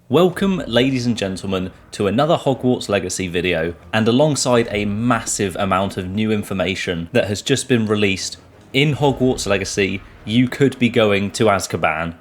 Welcome, ladies and gentlemen, to another Hogwarts Legacy video, and alongside a massive amount of new information that has just been released, in Hogwarts Legacy, you could be going to Azkaban.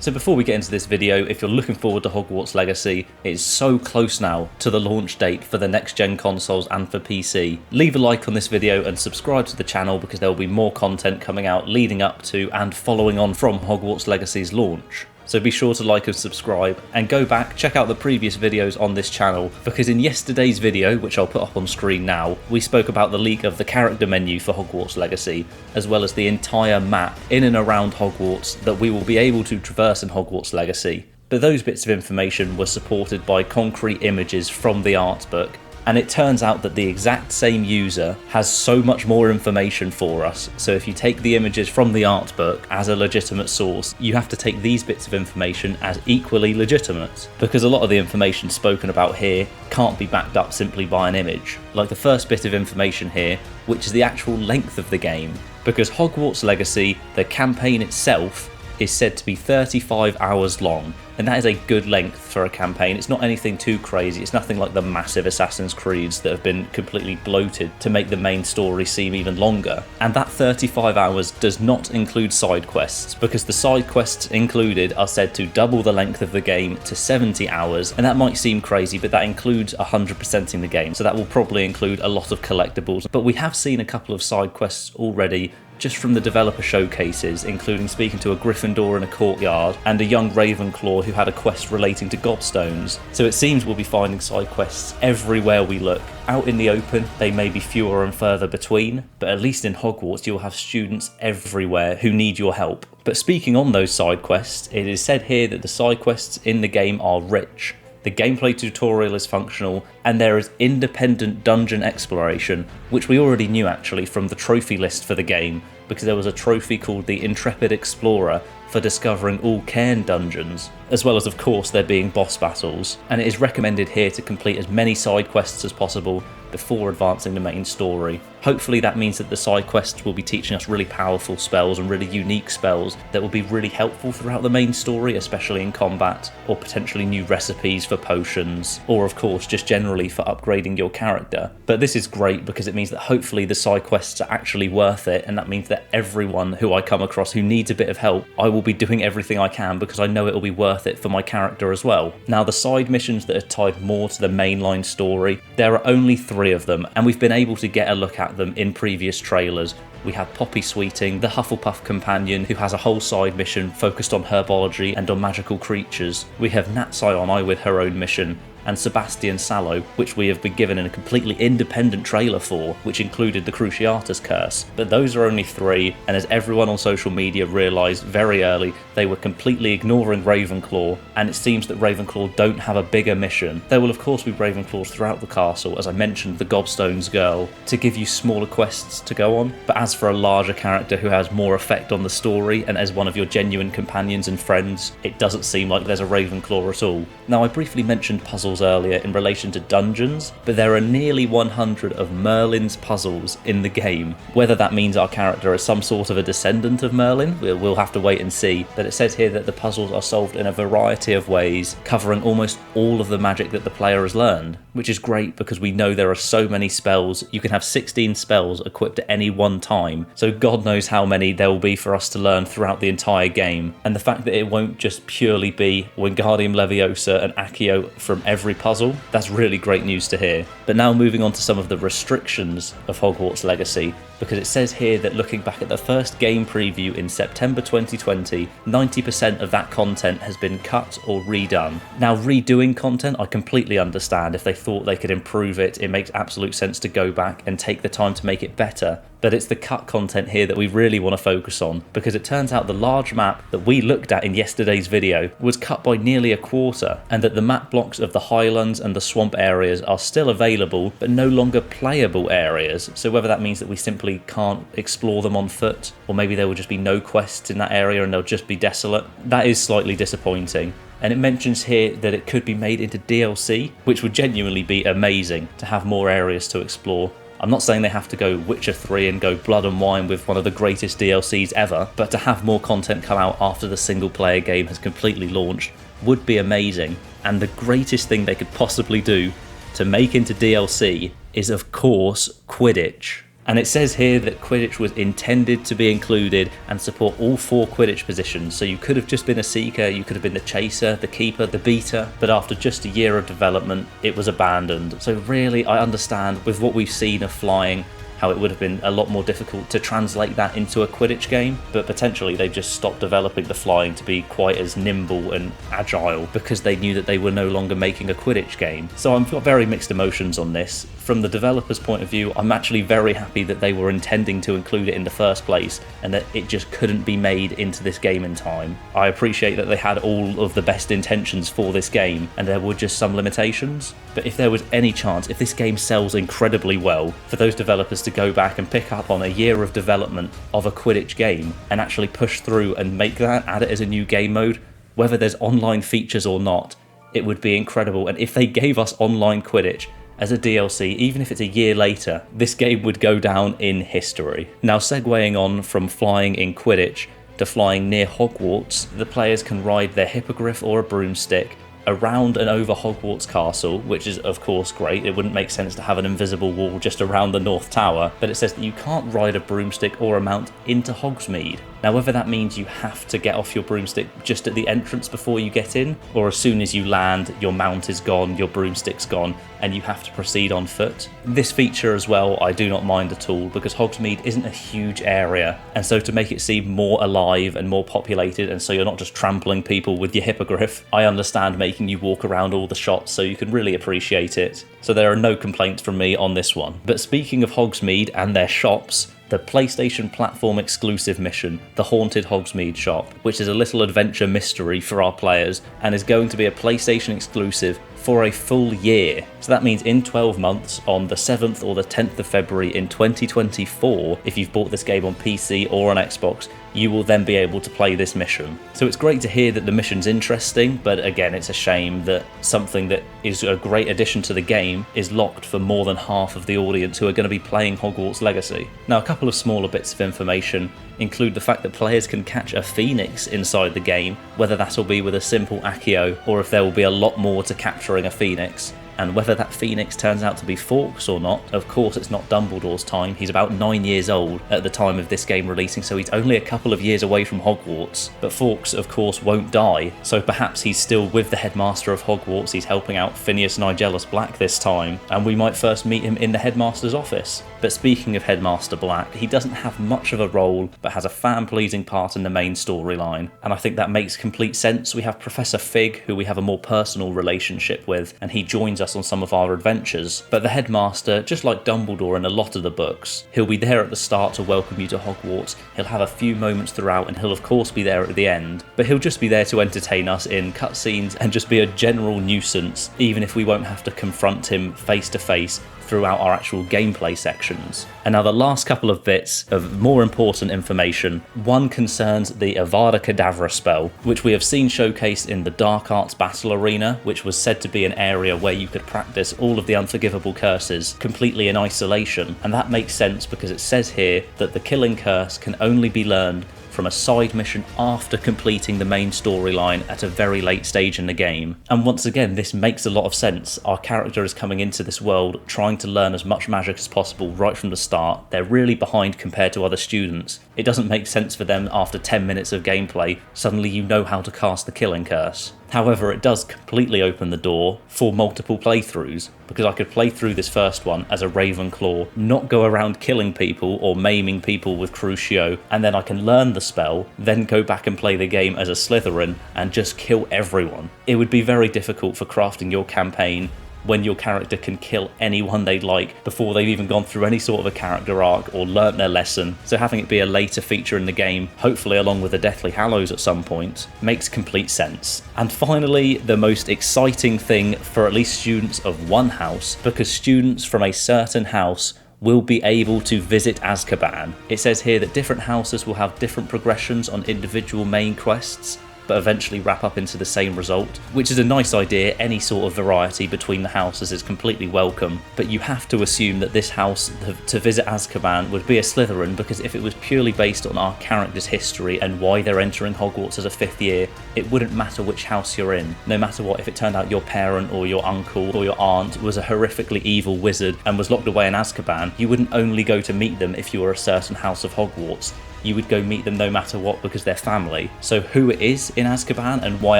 So before we get into this video, if you're looking forward to Hogwarts Legacy, it's so close now to the launch date for the next gen consoles and for PC. Leave a like on this video and subscribe to the channel because there will be more content coming out leading up to and following on from Hogwarts Legacy's launch. So be sure to like and subscribe, and go back, check out the previous videos on this channel, because in yesterday's video, which I'll put up on screen now, we spoke about the leak of the character menu for Hogwarts Legacy, as well as the entire map in and around Hogwarts that we will be able to traverse in Hogwarts Legacy. But those bits of information were supported by concrete images from the art book, and it turns out that the exact same user has so much more information for us. So if you take the images from the art book as a legitimate source, you have to take these bits of information as equally legitimate, because a lot of the information spoken about here can't be backed up simply by an image. Like the first bit of information here, which is the actual length of the game, because Hogwarts Legacy, the campaign itself, is said to be 35 hours long, and that is a good length for a campaign. It's not anything too crazy, it's nothing like the massive Assassin's Creeds that have been completely bloated to make the main story seem even longer. And that 35 hours does not include side quests, because the side quests included are said to double the length of the game to 70 hours, and that might seem crazy, but that includes 100%ing the game, so that will probably include a lot of collectibles. But we have seen a couple of side quests already, just from the developer showcases, including speaking to a Gryffindor in a courtyard and a young Ravenclaw who had a quest relating to gobstones. So it seems we'll be finding side quests everywhere we look. Out in the open, they may be fewer and further between, but at least in Hogwarts you'll have students everywhere who need your help. But speaking on those side quests, it is said here that the side quests in the game are rich. The gameplay tutorial is functional, and there is independent dungeon exploration, which we already knew actually from the trophy list for the game, because there was a trophy called the Intrepid Explorer for discovering all cairn dungeons, as well as of course there being boss battles, and it is recommended here to complete as many side quests as possible before advancing the main story. Hopefully that means that the side quests will be teaching us really powerful spells and really unique spells that will be really helpful throughout the main story, especially in combat, or potentially new recipes for potions, or of course just generally for upgrading your character. But this is great because it means that hopefully the side quests are actually worth it, and that means that everyone who I come across who needs a bit of help, I will be doing everything I can because I know it will be worth it for my character as well. Now the side missions that are tied more to the mainline story, there are only 3 of them, and we've been able to get a look at them in previous trailers. We have Poppy Sweeting, the Hufflepuff companion who has a whole side mission focused on herbology and on magical creatures. We have Nat Sion with her own mission, and Sebastian Sallow, which we have been given a completely independent trailer for, which included the Cruciatus Curse. But those are only 3, and as everyone on social media realised very early, they were completely ignoring Ravenclaw, and it seems that Ravenclaw don't have a bigger mission. There will of course be Ravenclaws throughout the castle, as I mentioned the Gobstones girl, to give you smaller quests to go on, but as for a larger character who has more effect on the story and as one of your genuine companions and friends, it doesn't seem like there's a Ravenclaw at all. Now I briefly mentioned puzzles earlier in relation to dungeons, but there are nearly 100 of Merlin's puzzles in the game. Whether that means our character is some sort of a descendant of Merlin, we'll have to wait and see, but it says here that the puzzles are solved in a variety of ways, covering almost all of the magic that the player has learned, which is great because we know there are so many spells. You can have 16 spells equipped at any one time, so God knows how many there will be for us to learn throughout the entire game, and the fact that it won't just purely be Wingardium Leviosa and Accio from every puzzle, that's really great news to hear. But now moving on to some of the restrictions of Hogwarts Legacy, because it says here that looking back at the first game preview in September 2020, 90% of that content has been cut or redone. Now redoing content, I completely understand. If they thought they could improve it, it makes absolute sense to go back and take the time to make it better. But it's the cut content here that we really want to focus on, because it turns out the large map that we looked at in yesterday's video was cut by nearly a quarter, and that the map blocks of the Highlands and the swamp areas are still available but no longer playable areas. So whether that means that we simply can't explore them on foot, or maybe there will just be no quests in that area and they'll just be desolate, that is slightly disappointing. And it mentions here that it could be made into DLC, which would genuinely be amazing to have more areas to explore. I'm not saying they have to go Witcher 3 and go blood and wine with one of the greatest DLCs ever, but to have more content come out after the single player game has completely launched would be amazing. And the greatest thing they could possibly do to make into DLC is, of course, Quidditch. And it says here that Quidditch was intended to be included and support all 4 Quidditch positions. So you could have just been a seeker, you could have been the chaser, the keeper, the beater, but after just a year of development, it was abandoned. So really, I understand with what we've seen of flying, how it would have been a lot more difficult to translate that into a Quidditch game, but potentially they just stopped developing the flying to be quite as nimble and agile because they knew that they were no longer making a Quidditch game. So I've got very mixed emotions on this. From the developer's point of view, I'm actually very happy that they were intending to include it in the first place and that it just couldn't be made into this game in time. I appreciate that they had all of the best intentions for this game and there were just some limitations, but if there was any chance, if this game sells incredibly well, for those developers to go back and pick up on a year of development of a Quidditch game and actually push through and make that, add it as a new game mode, whether there's online features or not, it would be incredible. And if they gave us online Quidditch as a DLC, even if it's a year later, this game would go down in history. Now, segueing on from flying in Quidditch to flying near Hogwarts, the players can ride their hippogriff or a broomstick around and over Hogwarts Castle, which is of course great. It wouldn't make sense to have an invisible wall just around the North Tower, but it says that you can't ride a broomstick or a mount into Hogsmeade. Now, whether that means you have to get off your broomstick just at the entrance before you get in, or as soon as you land, your mount is gone, your broomstick's gone, and you have to proceed on foot. This feature as well, I do not mind at all, because Hogsmeade isn't a huge area, and so to make it seem more alive and more populated, and so you're not just trampling people with your hippogriff, I understand making you walk around all the shops so you can really appreciate it. So there are no complaints from me on this one. But speaking of Hogsmeade and their shops, the PlayStation platform exclusive mission, the Haunted Hogsmeade Shop, which is a little adventure mystery for our players and is going to be a PlayStation exclusive for a full year. So that means in 12 months, on the 7th or the 10th of February in 2024, if you've bought this game on PC or on Xbox, you will then be able to play this mission. So it's great to hear that the mission's interesting, but again, it's a shame that something that is a great addition to the game is locked for more than half of the audience who are going to be playing Hogwarts Legacy. Now, a couple of smaller bits of information include the fact that players can catch a phoenix inside the game, whether that'll be with a simple Accio or if there will be a lot more to capturing a phoenix. And whether that phoenix turns out to be Fawkes or not, of course it's not Dumbledore's time. He's about 9 years old at the time of this game releasing, so he's only a couple of years away from Hogwarts. But Fawkes, of course, won't die, so perhaps he's still with the headmaster of Hogwarts. He's helping out Phineas Nigellus Black this time, and we might first meet him in the headmaster's office. But speaking of Headmaster Black, he doesn't have much of a role, but has a fan-pleasing part in the main storyline, and I think that makes complete sense. We have Professor Fig, who we have a more personal relationship with, and he joins us on some of our adventures. But the headmaster, just like Dumbledore in a lot of the books, he'll be there at the start to welcome you to Hogwarts, he'll have a few moments throughout, and he'll of course be there at the end, but he'll just be there to entertain us in cutscenes and just be a general nuisance, even if we won't have to confront him face to face throughout our actual gameplay sections. And now the last couple of bits of more important information. One concerns the Avada Kedavra spell, which we have seen showcased in the Dark Arts Battle Arena, which was said to be an area where you could practice all of the unforgivable curses completely in isolation. And that makes sense because it says here that the killing curse can only be learned from a side mission after completing the main storyline at a very late stage in the game. And once again, this makes a lot of sense. Our character is coming into this world trying to learn as much magic as possible right from the start. They're really behind compared to other students. It doesn't make sense for them after 10 minutes of gameplay, suddenly you know how to cast the killing curse. However, it does completely open the door for multiple playthroughs, because I could play through this first one as a Ravenclaw, not go around killing people or maiming people with Crucio, and then I can learn the spell, then go back and play the game as a Slytherin and just kill everyone. It would be very difficult for crafting your campaign when your character can kill anyone they like before they've even gone through any sort of a character arc or learnt their lesson. So having it be a later feature in the game, hopefully along with the Deathly Hallows at some point, makes complete sense. And finally, the most exciting thing for at least students of one house, because students from a certain house will be able to visit Azkaban. It says here that different houses will have different progressions on individual main quests, but eventually wrap up into the same result, which is a nice idea. Any sort of variety between the houses is completely welcome, but you have to assume that this house to visit Azkaban would be a Slytherin, because if it was purely based on our character's history and why they're entering Hogwarts as a 5th year, it wouldn't matter which house you're in. No matter what, if it turned out your parent or your uncle or your aunt was a horrifically evil wizard and was locked away in Azkaban, you wouldn't only go to meet them if you were a certain house of Hogwarts. You would go meet them no matter what because they're family. So who it is in Azkaban and why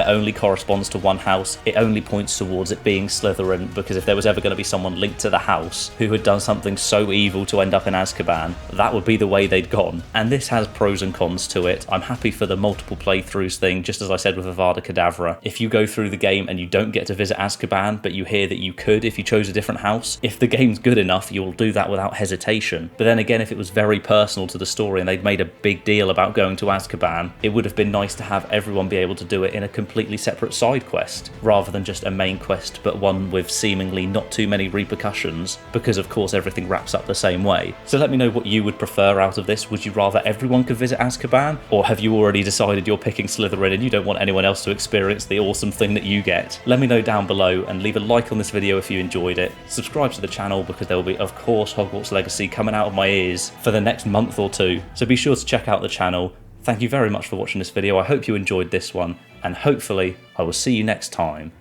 it only corresponds to one house, it only points towards it being Slytherin, because if there was ever going to be someone linked to the house who had done something so evil to end up in Azkaban, that would be the way they'd gone. And this has pros and cons to it. I'm happy for the multiple playthroughs thing, just as I said with Avada Kedavra. If you go through the game and you don't get to visit Azkaban, but you hear that you could if you chose a different house, if the game's good enough, you'll do that without hesitation. But then again, if it was very personal to the story and they'd made a big deal about going to Azkaban, it would have been nice to have everyone be able to do it in a completely separate side quest, rather than just a main quest but one with seemingly not too many repercussions, because of course everything wraps up the same way. So let me know what you would prefer out of this. Would you rather everyone could visit Azkaban, or have you already decided you're picking Slytherin and you don't want anyone else to experience the awesome thing that you get? Let me know down below, and leave a like on this video if you enjoyed it. Subscribe to the channel, because there will be, of course, Hogwarts Legacy coming out of my ears for the next month or two, so be sure to check out the channel. Thank you very much for watching this video. I hope you enjoyed this one, and hopefully I will see you next time.